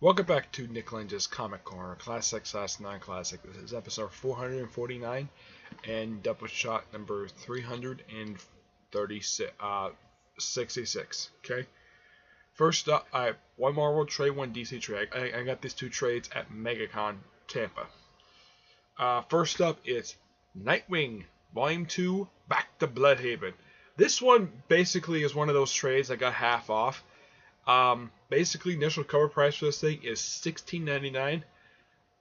Welcome back to Nick Lenz's Comic Corner, Classic/Non-Classic. This is episode 449 and Doubleshot number 366. Okay. First up, I have one Marvel trade, one DC trade. I got these two trades at MegaCon Tampa. First up, it's Nightwing Volume 2, Back to Bludhaven. This one basically is one of those trades I got half off. Basically, initial cover price for this thing is $16.99.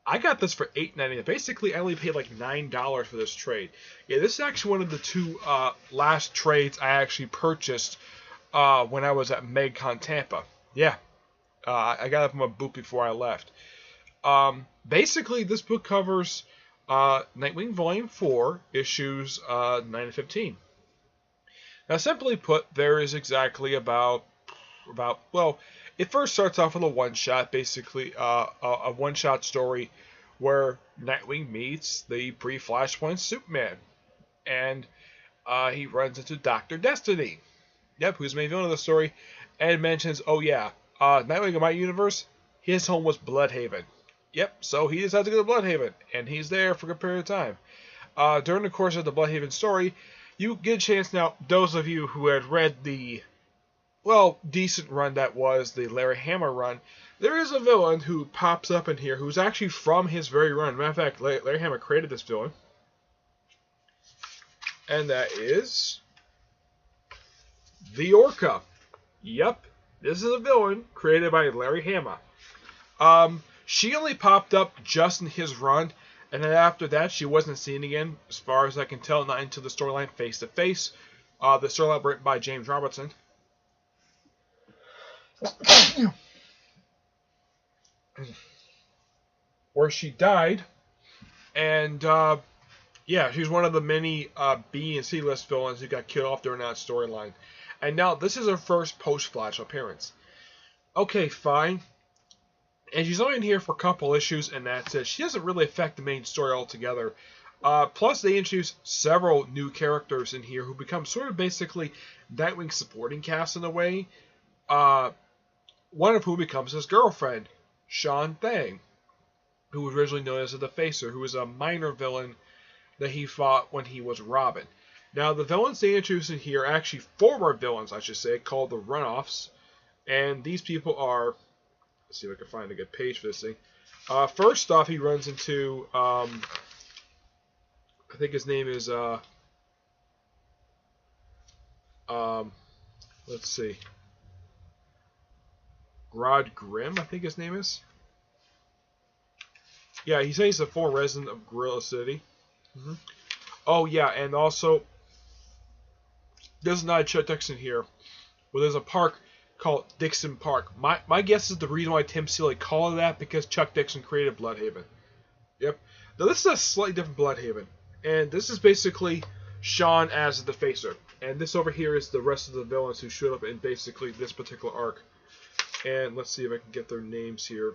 I got this for $8.99. Basically, I only paid like $9 for this trade. Yeah, this is actually one of the two last trades I actually purchased when I was at MegCon Tampa. Yeah, I got it from a booth before I left. Basically, this book covers Nightwing Volume 4, issues 9 to 15. Now, simply put, there is exactly about it first starts off with a one-shot, basically a one-shot story where Nightwing meets the pre-Flashpoint Superman, and he runs into Dr. Destiny, who's the main villain of the story, and mentions, oh yeah, Nightwing in my universe, his home was Bludhaven. So he decides to go to Bludhaven, and he's there for a good period of time. During the course of the Bludhaven story, you get a chance now, those of you who had read the decent run that was the Larry Hama run, there is a villain who pops up in here who's actually from his very run. Matter of fact, Larry Hama created this villain. And that is the Orca. This is a villain created by Larry Hama. She only popped up just in his run, and then after that she wasn't seen again, as far as I can tell, not until the storyline Face to Face. The storyline written by James Robertson. Where she died, and she's one of the many B and C list villains who got killed off during that storyline. And now this is her first post-Flash appearance. Okay, fine. And she's only in here for a couple issues, and that's it. She doesn't really affect the main story altogether. Plus, they introduce several new characters in here who become sort of basically Nightwing supporting cast in a way. One of whom becomes his girlfriend, Sean Thang, who was originally known as the Facer, who was a minor villain that he fought when he was Robin. Now, the villains they introduced in here are actually former villains, I should say, called the Runoffs. And these people are... Let's see if I can find a good page for this thing. First off, he runs into... I think his name is... let's see... Rod Grimm, I think his name is. Yeah, he says he's a former resident of Gorilla City. Oh, yeah, and also, there's not a Chuck Dixon here. Well, there's a park called Dixon Park. My guess is the reason why Tim Seeley called it that, because Chuck Dixon created Bludhaven. Now, this is a slightly different Bludhaven. And this is basically Sean as the Facer. And this over here is the rest of the villains who showed up in basically this particular arc. And let's see if I can get their names here.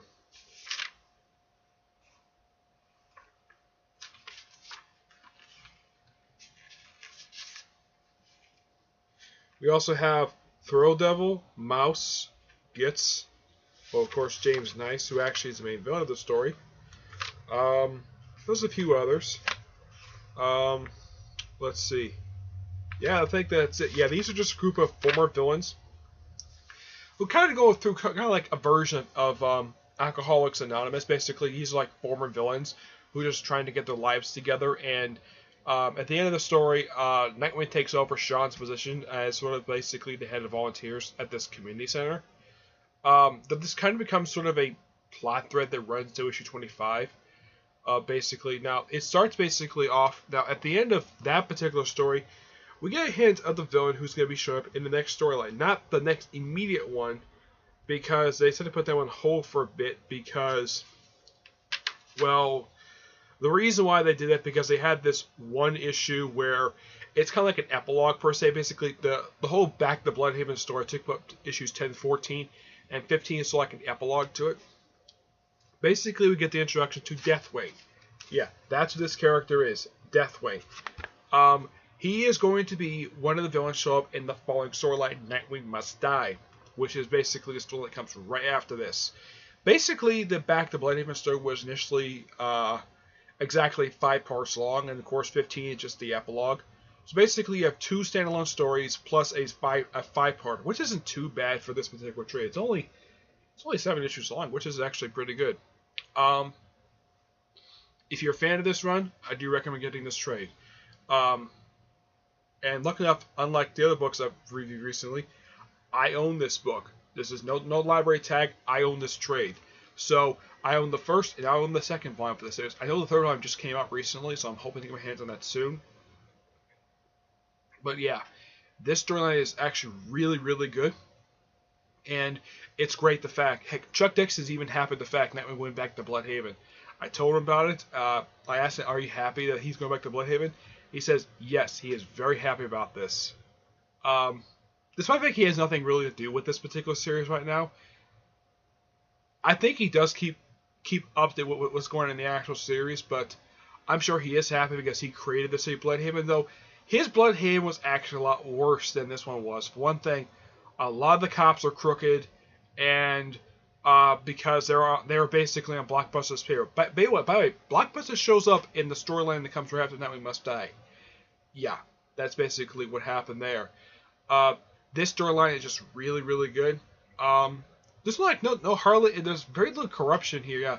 We also have Throw Devil, Mouse, Gitz, of course James Nice, who actually is the main villain of the story. There's a few others. Let's see. Yeah, I think that's it. Yeah, these are just a group of former villains who kind of go through kind of like a version of Alcoholics Anonymous. Basically, these are like former villains who are just trying to get their lives together. And at the end of the story, Nightwing takes over Sean's position as sort of basically the head of volunteers at this community center. This kind of becomes sort of a plot thread that runs to issue 25. Basically, now it starts basically off. Now at the end of that particular story, we get a hint of the villain who's going to be showing up in the next storyline. Not the next immediate one, because they said to put that one on hold for a bit because, well, the reason why they did that because they had this one issue where it's kind of like an epilogue per se. Basically, the whole Back to Bludhaven story took up issues 10, 14, and 15 is so like an epilogue to it. Basically, we get the introduction to Deathwing. Yeah, that's what this character is, Deathwing. He is going to be one of the villains show up in the following storyline, Nightwing Must Die, which is basically the story that comes right after this. Basically, the Back to Bludhaven story was initially exactly 5 parts long, and of course 15 is just the epilogue. So basically, you have 2 standalone stories plus a 5-part, which isn't too bad for this particular trade. It's only 7 issues long, which is actually pretty good. If you're a fan of this run, I do recommend getting this trade. And luckily enough, unlike the other books I've reviewed recently, I own this book. This is no library tag. I own this trade. So I own the first and I own the second volume for the series. I know the third volume just came out recently, so I'm hoping to get my hands on that soon. But yeah, this storyline is actually really, really good. And it's great the fact, heck, Chuck Dix is even happy the fact that we went back to Bludhaven. I told him about it. I asked him, are you happy that he's going back to Bludhaven? He says, yes, he is very happy about this. Despite the fact he has nothing really to do with this particular series right now, I think he does keep up to what's going on in the actual series, but I'm sure he is happy because he created the city Bludhaven, though his Bludhaven was actually a lot worse than this one was. For one thing, a lot of the cops are crooked, and because they're basically on Blockbuster's payroll. By the way, Blockbuster shows up in the storyline that comes right after Nightwing Must Die. Yeah, that's basically what happened there. This storyline is just really, really good. There's like no Harley. There's very little corruption here. Yeah,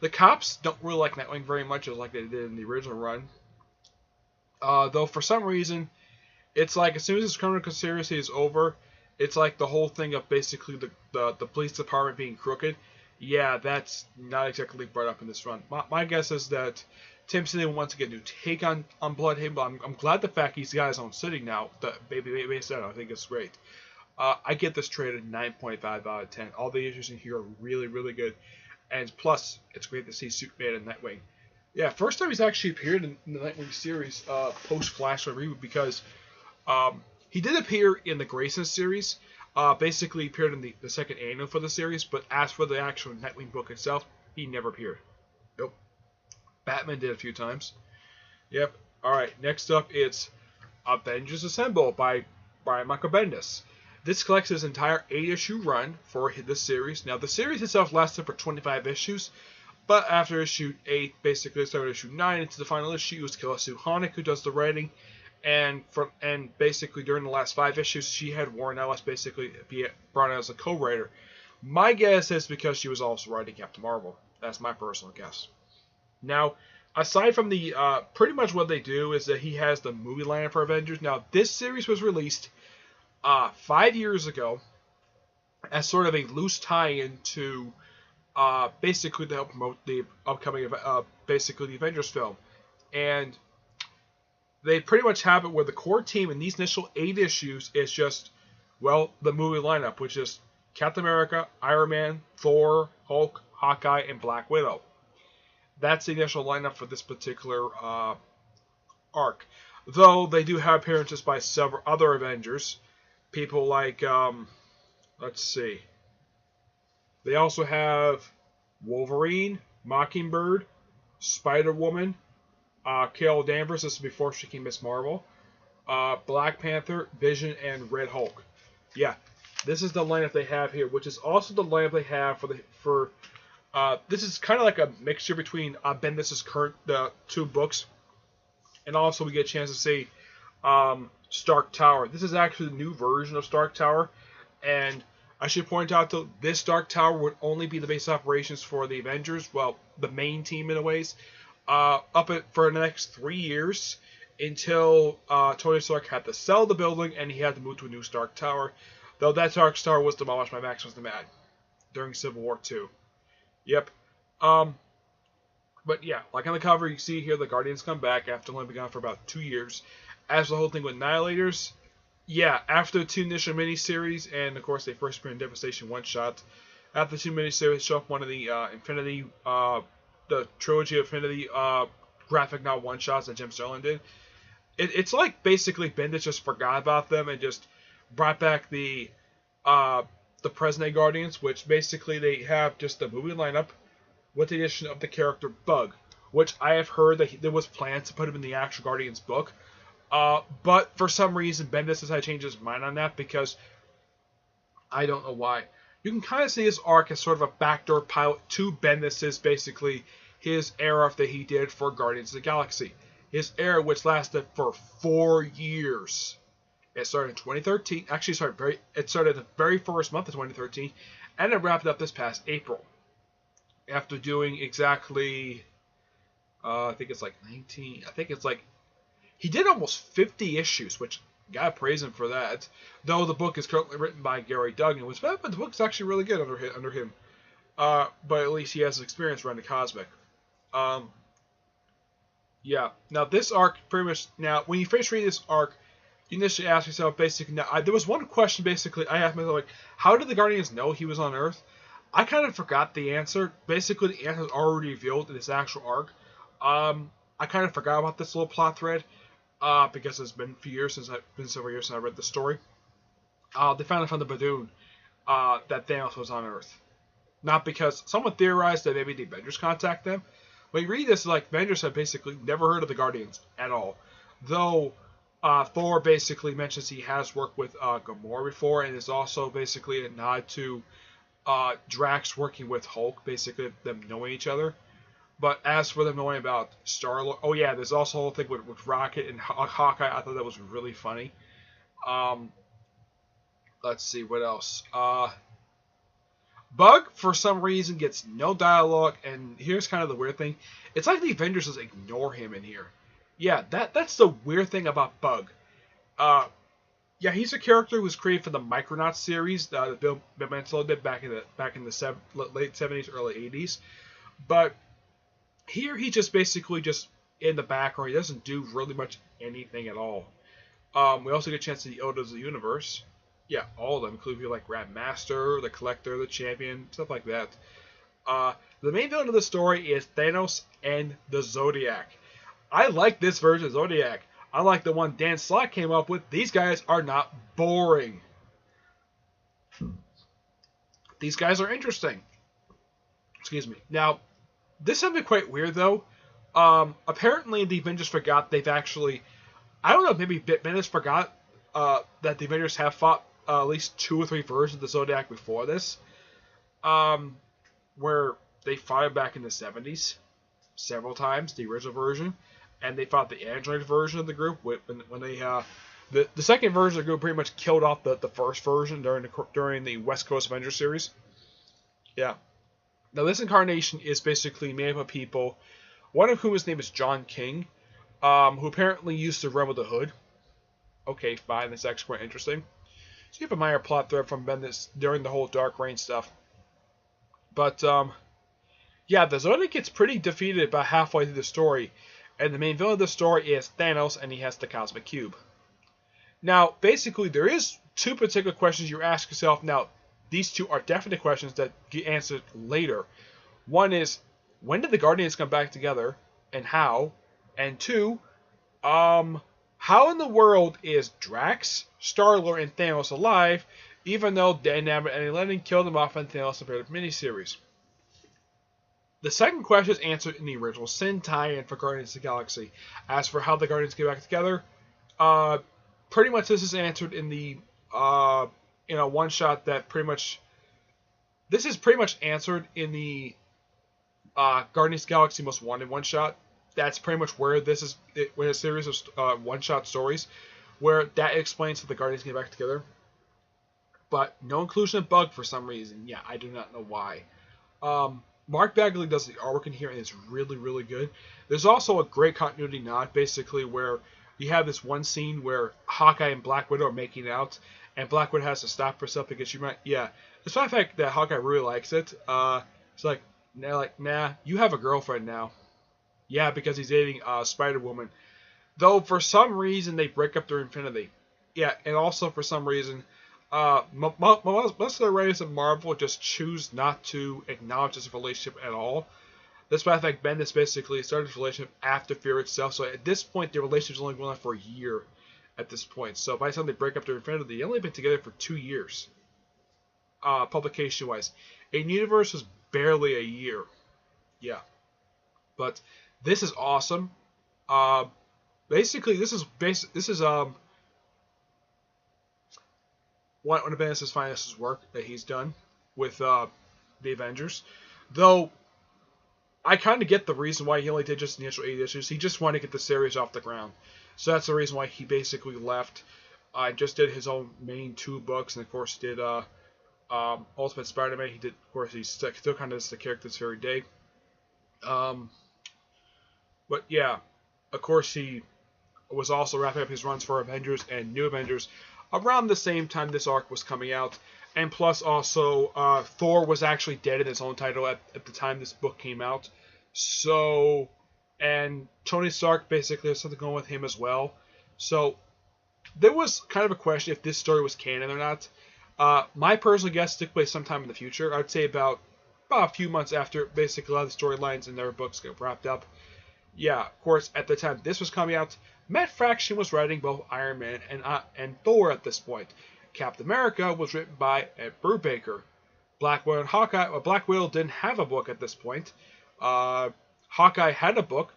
the cops don't really like Nightwing very much, as like they did in the original run. Though for some reason, it's like as soon as this criminal conspiracy is over, it's like the whole thing of basically the police department being crooked. Yeah, that's not exactly brought up in this run. My guess is that Tim Sinian wants to get a new take on Bludhaven, but I'm glad the fact he's got his own sitting now. Based on it, I think it's great. I get this trade at 9.5 out of 10. All the issues in here are really, really good. And plus, it's great to see Superman and Nightwing. Yeah, first time he's actually appeared in the Nightwing series post-Flash reboot, because he did appear in the Grayson series. Basically appeared in the second annual for the series, but as for the actual Nightwing book itself, he never appeared. Nope. Batman did a few times. Yep. Alright, next up it's Avengers Assemble by Michael Bendis. This collects his entire 8-issue run for this series. Now, the series itself lasted for 25 issues, but after issue 8, basically started issue 9 into the final issue, it was Killa Sue Honick who does the writing, and basically during the last 5 issues, she had Warren Ellis basically be brought in as a co-writer. My guess is because she was also writing Captain Marvel. That's my personal guess. Now, aside from the pretty much what they do is that he has the movie lineup for Avengers. Now, this series was released 5 years ago as sort of a loose tie-in to basically to help promote the upcoming basically the Avengers film. And they pretty much have it where the core team in these initial 8 issues is just, well, the movie lineup, which is Captain America, Iron Man, Thor, Hulk, Hawkeye, and Black Widow. That's the initial lineup for this particular arc. Though they do have appearances by several other Avengers. People like, let's see. They also have Wolverine, Mockingbird, Spider-Woman, Carol Danvers, this is before she became Miss Marvel, Black Panther, Vision, and Red Hulk. Yeah, this is the lineup they have here, which is also the lineup they have for this is kind of like a mixture between Bendis' current 2 books, and also we get a chance to see Stark Tower. This is actually the new version of Stark Tower, and I should point out that this Stark Tower would only be the base operations for the Avengers, well, the main team in a ways, for the next 3 years until Tony Stark had to sell the building and he had to move to a new Stark Tower, though that Stark Tower was demolished by Maximus the Mad during Civil War II. Yep. But yeah, like on the cover, you see here the Guardians come back after only being gone for about 2 years. As the whole thing with Annihilators, yeah, after the 2 initial miniseries, and of course they first appeared in Devastation one-shot, after the 2 miniseries show up one of the Infinity, the trilogy of Infinity graphic novel one-shots that Jim Starlin did. It's like basically Bendis just forgot about them and just brought back the present-day Guardians, which basically they have just the movie lineup with the addition of the character Bug, which I have heard that there was plans to put him in the actual Guardians book. But for some reason, Bendis decided to change his mind on that because I don't know why. you can kind of see this arc as sort of a backdoor pilot to Bendis' basically his era that he did for Guardians of the Galaxy. His era, which lasted for 4 years. It started in 2013. Actually, it started the very first month of 2013, and it wrapped up this past April. After doing exactly, I think it's like 19. I think it's like he did almost 50 issues, which gotta praise him for that. Though the book is currently written by Gary Duggan, which but the book's actually really good under him. But at least he has experience running the Cosmic. Yeah. Now this arc pretty much. Now when you first read this arc, you initially ask yourself basically. Now there was one question basically I asked myself like, how did the Guardians know he was on Earth? I kind of forgot the answer. Basically, the answer is already revealed in this actual arc. I kind of forgot about this little plot thread because it's been a few years since I read the story. They found it from the Badoon that Thanos was on Earth. Not because someone theorized that maybe the Avengers contact them. When you read this, like Avengers have basically never heard of the Guardians at all. Though Thor basically mentions he has worked with Gamora before, and is also basically a nod to Drax working with Hulk, basically them knowing each other. But as for them knowing about Star-Lord, oh yeah, there's also a whole thing with Rocket and Hawkeye. I thought that was really funny. Let's see what else. Bug, for some reason, gets no dialogue, and here's kind of the weird thing. It's like the Avengers just ignore him in here. Yeah, that's the weird thing about Bug. Yeah, he's a character who was created for the Micronauts series that Bill Mantlo did back in the late 70s, early 80s. But here he just basically just in the background. He doesn't do really much anything at all. We also get a chance to see the Elders of the Universe. Yeah, all of them, including people like Grandmaster, the Collector, the Champion, stuff like that. The main villain of the story is Thanos and the Zodiac. I like this version of Zodiac. Unlike the one Dan Slott came up with, these guys are not boring. These guys are interesting. Excuse me. Now, this is something quite weird, though. Apparently, the Avengers forgot they've actually... I don't know, maybe Bendis forgot that the Avengers have fought at least 2 or 3 versions of the Zodiac before this. Where they fought him back in the 70s. Several times, the original version. And they fought the Android version of the group when they the second version of the group pretty much killed off the first version during the West Coast Avengers series. Yeah. Now this incarnation is basically made up of people, one of whom his name is John King, who apparently used to run with the Hood. Okay, fine, that's actually quite interesting. So you have a minor plot thread from Bendis during the whole Dark Reign stuff. But yeah, the Zodiac gets pretty defeated about halfway through the story. And the main villain of the story is Thanos, and he has the Cosmic Cube. Now, basically, there is 2 particular questions you ask yourself. Now, these 2 are definite questions that get answered later. One is, when did the Guardians come back together, and how? And 2, how in the world is Drax, Star-Lord, and Thanos alive, even though Dan Abbott and Lennon killed them off in Thanos' Imperative miniseries? The second question is answered in the original Sin tie-in for Guardians of the Galaxy. As for how the Guardians get back together, pretty much this is answered in the one shot that pretty much this is pretty much answered in the Guardians of the Galaxy Most Wanted one shot. That's pretty much where this is with a series of one shot stories where that explains how the Guardians get back together. But no inclusion of Bug for some reason. Yeah, I do not know why. Mark Bagley does the artwork in here, and it's really, really good. There's also a great continuity nod, basically, where you have this one scene where Hawkeye and Black Widow are making out, and Black Widow has to stop herself because she might, yeah. Despite the fact that Hawkeye really likes it, it's like, nah, you have a girlfriend now. Yeah, because he's dating Spider-Woman. Though, for some reason, they break up their Infinity. Yeah, and also, for some reason... most of the writers of Marvel just choose not to acknowledge this relationship at all. Despite the fact Bendis basically started this relationship after Fear itself, so at this point the relationship's only going on for a year at this point. So by the time they break up their Infinity, they only been together for 2 years. Publication-wise. In Universe was barely a year. Yeah. But this is awesome. Basically, this is one of Bendis' finest work that he's done. with the Avengers. Though, I kind of get the reason why he only did just the initial 8 issues. He just wanted to get the series off the ground. So that's the reason why he basically left. I just did his own main 2 books, and of course did Ultimate Spider-Man. He did, of course, he's still kind of the character this very day. But yeah, of course he was also wrapping up his runs for Avengers and New Avengers around the same time this arc was coming out. And plus also, Thor was actually dead in his own title at the time this book came out. So, and Tony Stark basically has something going with him as well. So, there was kind of a question if this story was canon or not. My personal guess took place sometime in the future. I'd say about a few months after basically a lot of the storylines in their books got wrapped up. Yeah, of course, at the time this was coming out, Matt Fraction was writing both Iron Man and Thor at this point. Captain America was written by Ed Brubaker. Black Widow and Hawkeye. Well, Black Widow didn't have a book at this point. Hawkeye had a book.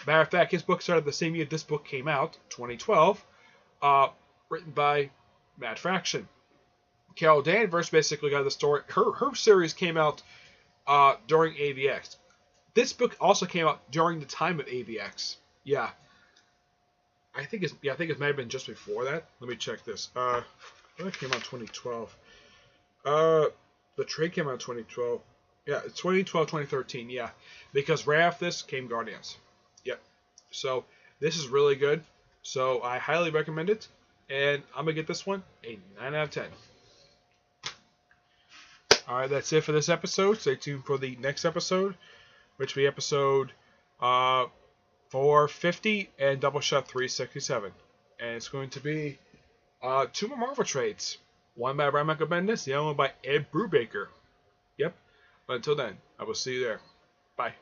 Matter of fact, his book started the same year this book came out, 2012. Written by Matt Fraction. Carol Danvers basically got the story. Her series came out during AVX. This book also came out during the time of AVX. Yeah. I think it might have been just before that. Let me check this. It came out in 2012. The trade came out in 2012. Yeah, 2012, 2013. Yeah, because right after this came Guardians. Yep. So this is really good. So I highly recommend it, and I'm gonna get this one a 9 out of 10. All right, that's it for this episode. Stay tuned for the next episode, which will be episode 450 and Doubleshot 367, and it's going to be 2 more Marvel trades. One by Brian Michael Bendis, the other one by Ed Brubaker. Yep. But until then, I will see you there. Bye.